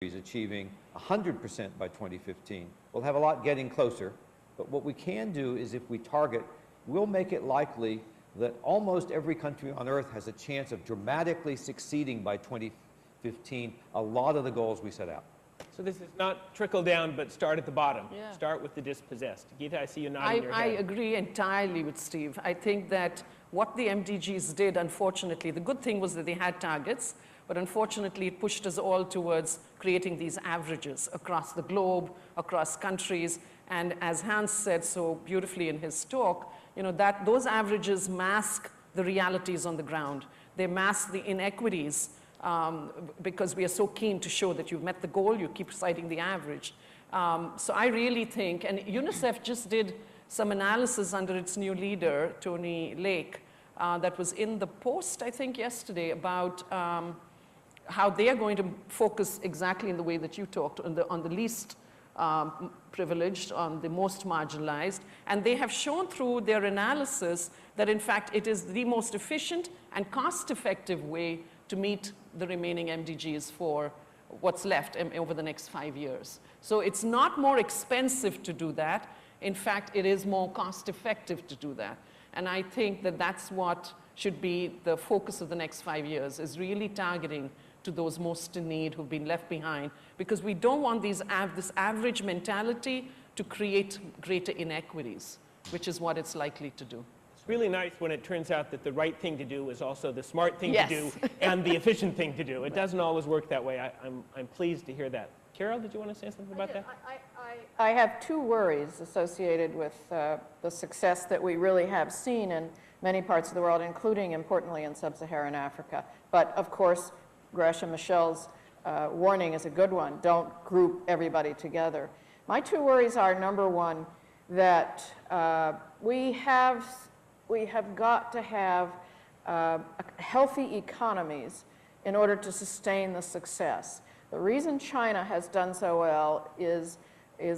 achieving 100% by 2015. We'll have a lot getting closer, but what we can do is if we target, we'll make it likely that almost every country on Earth has a chance of dramatically succeeding by 2015 a lot of the goals we set out. So this is not trickle down, but start at the bottom. Yeah. Start with the dispossessed. Geeta, I see you nodding your head. I agree entirely with Steve. I think that what the MDGs did, unfortunately, the good thing was that they had targets, but unfortunately it pushed us all towards creating these averages across the globe, across countries, and as Hans said so beautifully in his talk, you know, that those averages mask the realities on the ground. They mask the inequities because we are so keen to show that you've met the goal, you keep citing the average. So I really think, and UNICEF just did some analysis under its new leader, Tony Lake, that was in the Post, I think, yesterday about how they are going to focus exactly in the way that you talked, on the least privileged, on the most marginalized. And they have shown through their analysis that, in fact, it is the most efficient and cost-effective way to meet the remaining MDGs for what's left over the next 5 years. So it's not more expensive to do that. In fact, it is more cost-effective to do that. And I think that that's what should be the focus of the next 5 years, is really targeting to those most in need who've been left behind, because we don't want this average mentality to create greater inequities, which is what it's likely to do. It's really nice when it turns out that the right thing to do is also the smart thing to do and the efficient thing to do. It doesn't always work that way. I'm pleased to hear that. Carol, did you want to say something about that? I have two worries associated with the success that we really have seen in many parts of the world, including, importantly, in sub-Saharan Africa. But, of course, Gresham Michel's warning is a good one. Don't group everybody together. My two worries are, number one, that we have got to have healthy economies in order to sustain the success. The reason China has done so well is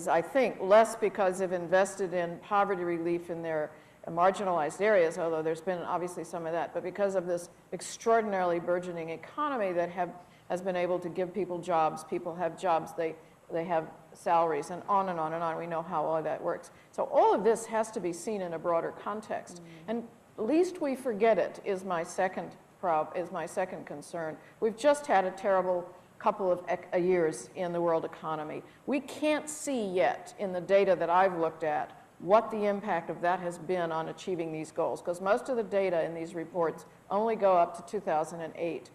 I think, less because they've invested in poverty relief in their marginalized areas, although there's been obviously some of that, but because of this extraordinarily burgeoning economy that has been able to give people jobs. People have jobs, they have salaries, and on and on and on. We know how all that works. So all of this has to be seen in a broader context. And lest we forget it is my second concern. We've just had a terrible couple of years in the world economy. We can't see yet in the data that I've looked at what the impact of that has been on achieving these goals, because most of the data in these reports only go up to 2008.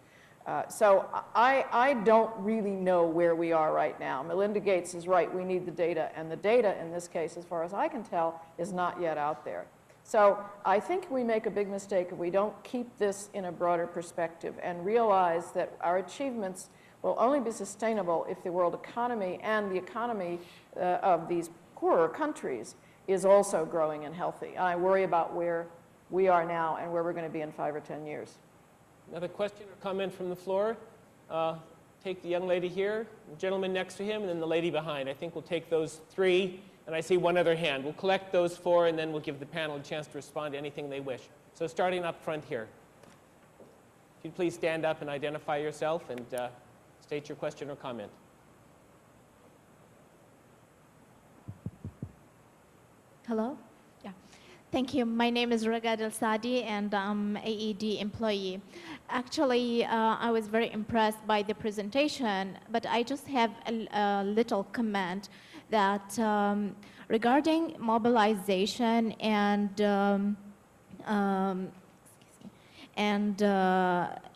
So I don't really know where we are right now. Melinda Gates is right, we need the data, and the data in this case, as far as I can tell, is not yet out there. So I think we make a big mistake if we don't keep this in a broader perspective and realize that our achievements will only be sustainable if the world economy and the economy of these poorer countries is also growing and healthy. I worry about where we are now and where we're going to be in 5 or 10 years. Another question or comment from the floor? Take the young lady here, the gentleman next to him, and then the lady behind. I think we'll take those three, and I see one other hand. We'll collect those four, and then we'll give the panel a chance to respond to anything they wish. So starting up front here. If you'd please stand up and identify yourself and state your question or comment. Hello? Yeah. Thank you. My name is Ragad El-Sadi, and I'm AED employee. Actually, I was very impressed by the presentation, but I just have a little comment that regarding mobilization and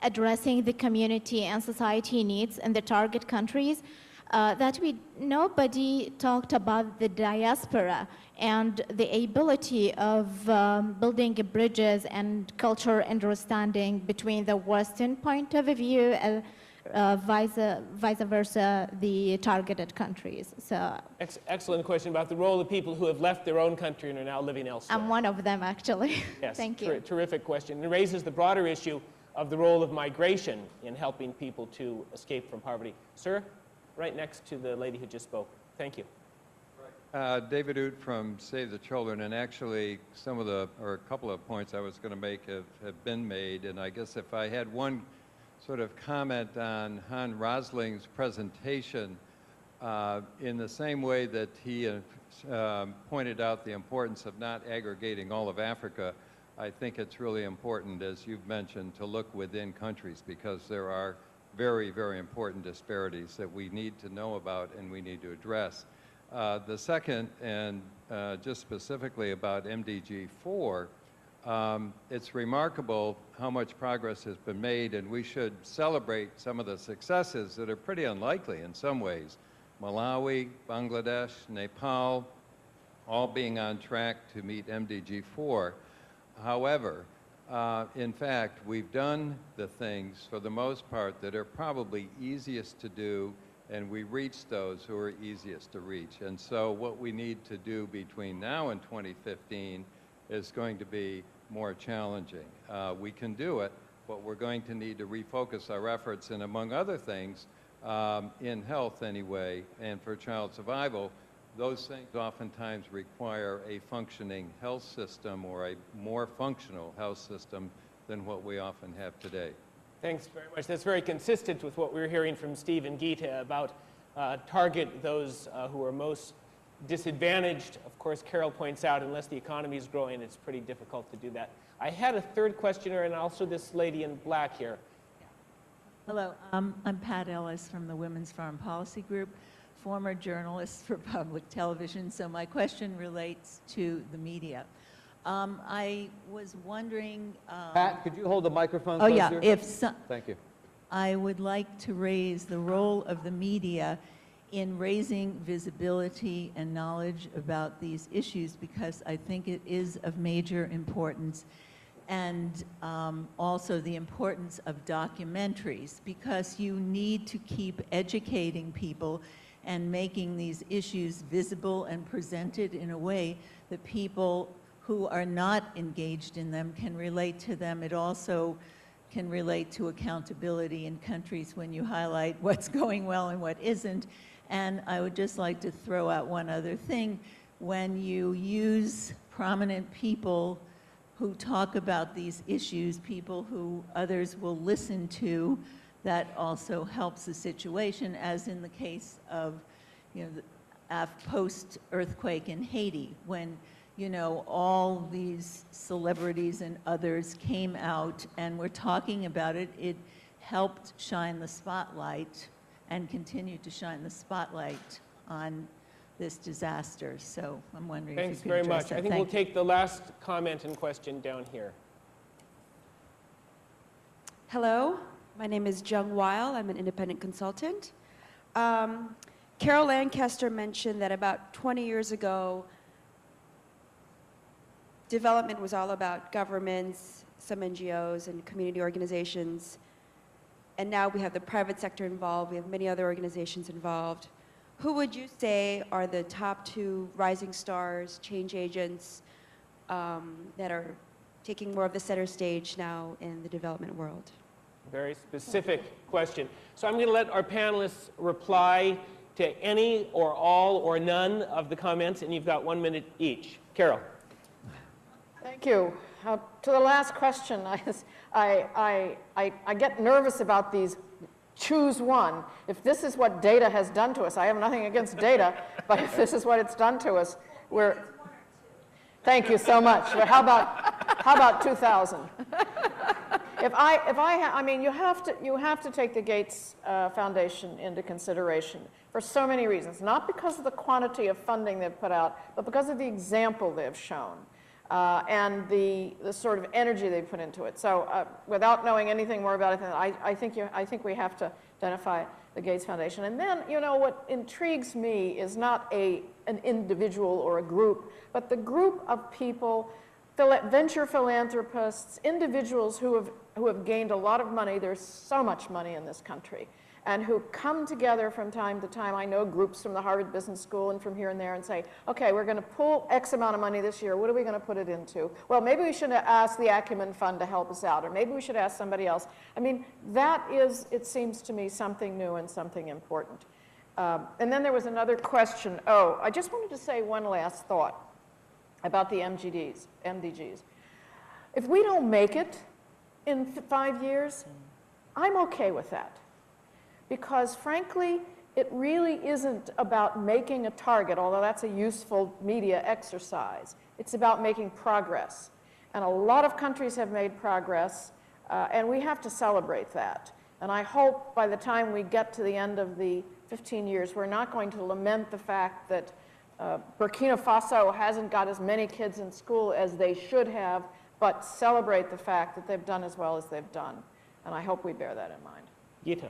addressing the community and society needs in the target countries, that nobody talked about the diaspora and the ability of building bridges and cultural understanding between the Western point of view and vice versa, the targeted countries. So excellent question about the role of people who have left their own country and are now living elsewhere. I'm one of them, actually. Yes, thank you. Terrific question. It raises the broader issue of the role of migration in helping people to escape from poverty. Sir, right next to the lady who just spoke. Thank you. David Oot from Save the Children, and actually a couple of points I was going to make have been made, and I guess if I had one sort of comment on Han Rosling's presentation in the same way that he pointed out the importance of not aggregating all of Africa. I think it's really important, as you've mentioned, to look within countries because there are very, very important disparities that we need to know about and we need to address. The second, and just specifically about MDG 4, it's remarkable how much progress has been made, and we should celebrate some of the successes that are pretty unlikely in some ways. Malawi, Bangladesh, Nepal, all being on track to meet MDG 4. However, in fact, we've done the things, for the most part, that are probably easiest to do, and we reach those who are easiest to reach. And so what we need to do between now and 2015 is going to be more challenging. We can do it, but we're going to need to refocus our efforts, and among other things, in health anyway, and for child survival, those things oftentimes require a functioning health system or a more functional health system than what we often have today. Thanks very much. That's very consistent with what we were hearing from Steve and Geeta about target those who are most disadvantaged. Of course, Carol points out, unless the economy is growing, it's pretty difficult to do that. I had a third questioner, and also this lady in black here. Hello, I'm Pat Ellis from the Women's Foreign Policy Group, former journalist for public television, so my question relates to the media. I was wondering... Pat, could you hold the microphone oh closer? yeah, Thank you. I would like to raise the role of the media in raising visibility and knowledge about these issues because I think it is of major importance, and also the importance of documentaries because you need to keep educating people and making these issues visible and presented in a way that people who are not engaged in them can relate to them. It also can relate to accountability in countries when you highlight what's going well and what isn't. And I would just like to throw out one other thing. When you use prominent people who talk about these issues, people who others will listen to, that also helps the situation, as in the case of, you know, the post-earthquake in Haiti, when, you know, all these celebrities and others came out and were talking about it. It helped shine the spotlight and continue to shine the spotlight on this disaster. So I'm wondering Thanks if you could very address much. that. I think we'll take the last comment and question down here. Hello, my name is Jung Weil. I'm an independent consultant. Carol Lancaster mentioned that about 20 years ago, development was all about governments, some NGOs, and community organizations. And now we have the private sector involved. We have many other organizations involved. Who would you say are the top two rising stars, change agents that are taking more of the center stage now in the development world? Very specific question. So I'm going to let our panelists reply to any or all or none of the comments, and you've got 1 minute each. Carol. Thank you. To the last question, I get nervous about these choose one. If this is what data has done to us, I have nothing against data, but if this is what it's done to us, we're... Thank you so much. Well, how about 2000? I mean, you have to take the Gates Foundation into consideration for so many reasons, not because of the quantity of funding they've put out, but because of the example they've shown. And the sort of energy they put into it. So without knowing anything more about it, I think we have to identify the Gates Foundation. And then, you know, what intrigues me is not an individual or a group, but the group of people, venture philanthropists, individuals who have gained a lot of money. There's so much money in this country, and who come together from time to time. I know groups from the Harvard Business School and from here and there and say, okay, we're going to pull X amount of money this year. What are we going to put it into? Well, maybe we should ask the Acumen Fund to help us out, or maybe we should ask somebody else. I mean, that is, it seems to me, something new and something important. And then there was another question. Oh, I just wanted to say one last thought about the MDGs. If we don't make it in 5 years, I'm okay with that. Because frankly, it really isn't about making a target, although that's a useful media exercise. It's about making progress. And a lot of countries have made progress, and we have to celebrate that. And I hope by the time we get to the end of the 15 years, we're not going to lament the fact that Burkina Faso hasn't got as many kids in school as they should have, but celebrate the fact that they've done as well as they've done. And I hope we bear that in mind. Geeta.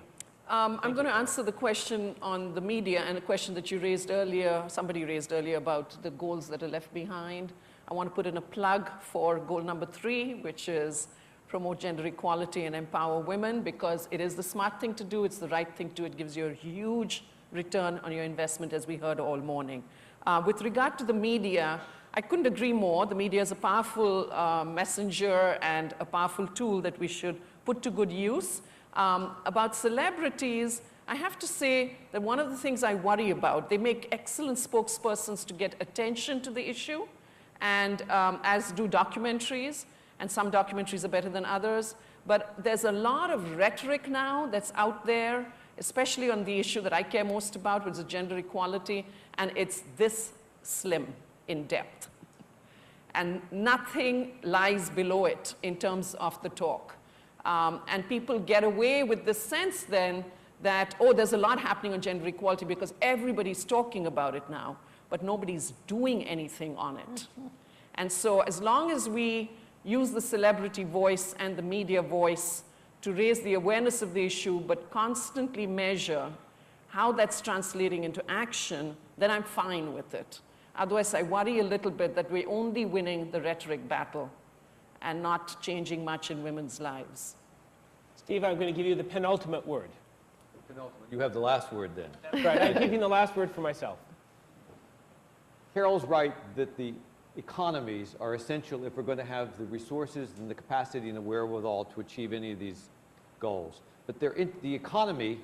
I'm going to answer the question on the media and a question that you raised earlier, somebody raised earlier about the goals that are left behind. I want to put in a plug for goal number 3, which is promote gender equality and empower women, because it is the smart thing to do, it's the right thing to do, it gives you a huge return on your investment, as we heard all morning. With regard to the media, I couldn't agree more. The media is a powerful messenger and a powerful tool that we should put to good use. About celebrities, I have to say that one of the things I worry about, they make excellent spokespersons to get attention to the issue, and as do documentaries, and some documentaries are better than others. But there's a lot of rhetoric now that's out there, especially on the issue that I care most about, which is gender equality, and it's this slim in depth. And nothing lies below it in terms of the talk. And people get away with the sense then that, oh, there's a lot happening on gender equality because everybody's talking about it now, but nobody's doing anything on it. And so as long as we use the celebrity voice and the media voice to raise the awareness of the issue, but constantly measure how that's translating into action, then I'm fine with it. Otherwise, I worry a little bit that we're only winning the rhetoric battle and not changing much in women's lives. Steve, I'm going to give you the penultimate word. Penultimate. You have the last word then. That's right. I'm keeping the last word for myself. Carol's right that the economies are essential if we're going to have the resources and the capacity and the wherewithal to achieve any of these goals. But the economy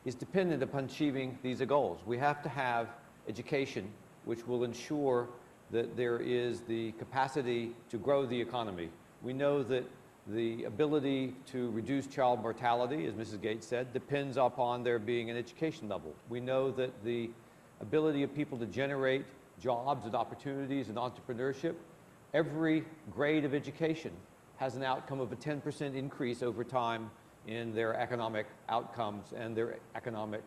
is dependent upon achieving these goals. We have to have education which will ensure that there is the capacity to grow the economy. We know that the ability to reduce child mortality, as Mrs. Gates said, depends upon there being an education level. We know that the ability of people to generate jobs and opportunities and entrepreneurship, every grade of education has an outcome of a 10% increase over time in their economic outcomes and their economic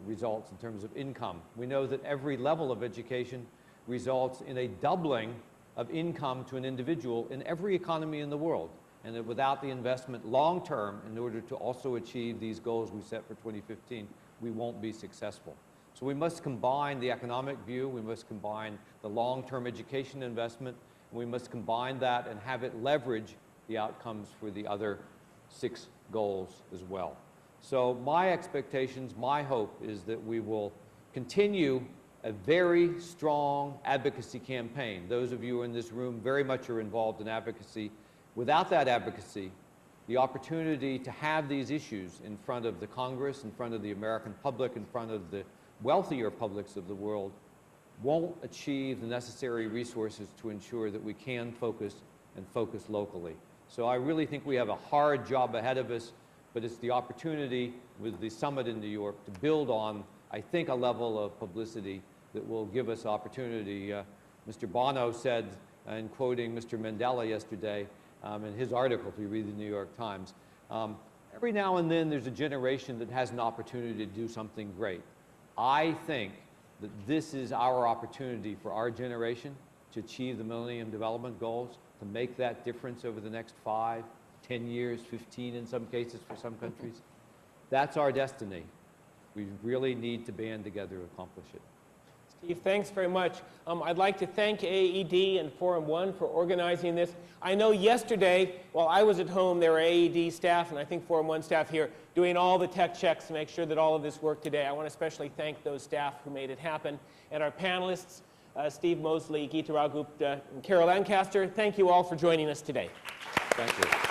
results in terms of income. We know that every level of education results in a doubling of income to an individual in every economy in the world, and that without the investment long term in order to also achieve these goals we set for 2015, we won't be successful. So we must combine the economic view, we must combine the long-term education investment, and we must combine that and have it leverage the outcomes for the other 6 goals as well. So my expectations, my hope is that we will continue a very strong advocacy campaign. Those of you in this room very much are involved in advocacy. Without that advocacy, the opportunity to have these issues in front of the Congress, in front of the American public, in front of the wealthier publics of the world, won't achieve the necessary resources to ensure that we can focus and focus locally. So I really think we have a hard job ahead of us, but it's the opportunity with the summit in New York to build on, I think, a level of publicity that will give us opportunity. Mr. Bono said, in quoting Mr. Mandela yesterday, in his article, if you read the New York Times, every now and then there's a generation that has an opportunity to do something great. I think that this is our opportunity for our generation to achieve the Millennium Development Goals, to make that difference over the next 5, 10 years, 15 in some cases for some countries. That's our destiny. We really need to band together to accomplish it. Steve, thanks very much. I'd like to thank AED and Forum 1 for organizing this. I know yesterday, while I was at home, there were AED staff, and I think Forum 1 staff here, doing all the tech checks to make sure that all of this worked today. I want to especially thank those staff who made it happen. And our panelists, Steve Moseley, Geeta Rao Gupta, and Carol Lancaster, thank you all for joining us today. Thank you.